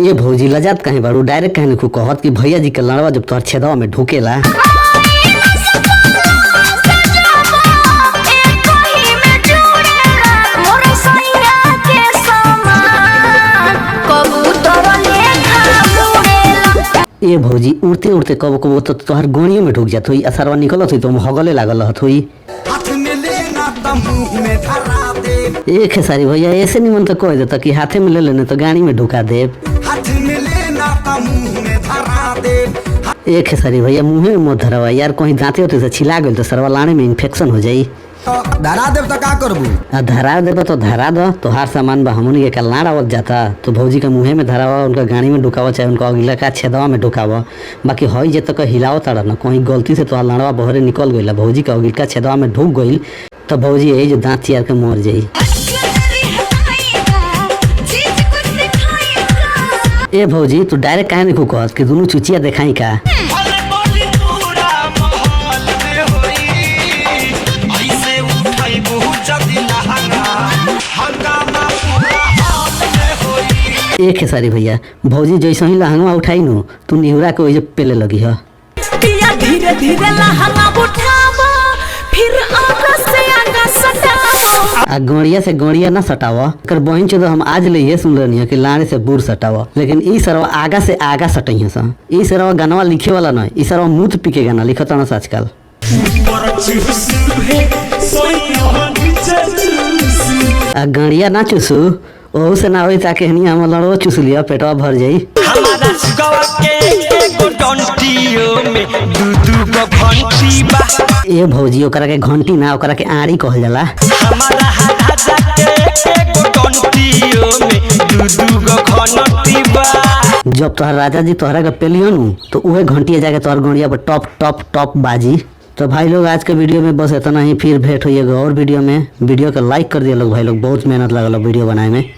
ए भौजी लजात कहीं बारू डायरेक्ट कहने को कहत कि भैया जी के लड़वा जब तोहर छेदवा में ढुकेला ए भौजी उड़ते उड़ते कब कब तो तोहर गोनियों में ढुक जात हुई असरवा निकलत हुई तो हगले लागल रहत हुई। ए खेसारी भैया ऐसे निमन तो कह देता कि हाथे में ले लेने तो गाड़ी में ढुका दे। ए खेसारी भैया मुँहे में मत धरवा यार, कहीं दांते होते से छिला गई तो सरवा लाने में इन्फेक्शन हो जाई। धरा देव तो का करबू? धरा देब तो धरा दो, तोहार सामान बा हमनी के लाड़ आवत जाता तो भौजी के मुँहे में धरावा, उनका गाड़ी में ढुकावा, चाहे उनका अगला का छेदवा में ढुकावा। बाकी हई जे तक हिलाव तारा ना कहीं गलती से तोहार लाड़वा बहरे निकल गई, भौजी का अगला छेदवा में ढुक गई तो भौजी यही जो दांत चियार के मर जाई। ए भौजी तू डायरेक्ट काहे नहीं कहत कि दोनों चुचिया देखाई का? ए खेसारी भैया भौजी जैसे ही लहंगा उठाई नु तू निहुरा के वही पेले लगी है। धीरे धीरे लहंगा उठावा फिर आगा से आगा सटावा। आ गोड़िया से गोड़िया ना सटावा कर बहन चो हम आज ले ये सुन रही है कि लाने से बूढ़ सटावा, लेकिन ई सरवा आगा से आगा सटई सा। ई सरवा गानवा लिखे वाला ना, ई सरवा मुँह पी के गाना लिखता ना आजकल। आ गड़िया ना चूसू ओहू से ना होई ताकि हनी हम लड़ो चूस लिया पेटवा भर जाई। हमारा सुगवा के एगो डंटियो में दू गो घंटी बा। ए भौजी ओकरा के घंटी ना ओकरा के आड़ी कहल जाला। हमारा राजा के एगो डंटियो में दू गो घंटी बा। जब तोहर राजा जी तोहरा के पेलियो नु तो उहे घंटिया जाके तोहर गोड़िया पर टॉप टॉप टॉप बाजी। तो भाई लोग आज के वीडियो में बस इतना ही, फिर भेंट होइएगा और वीडियो में। वीडियो को लाइक कर दिया लोग भाई लोग, बहुत मेहनत लगल वीडियो बनाए में।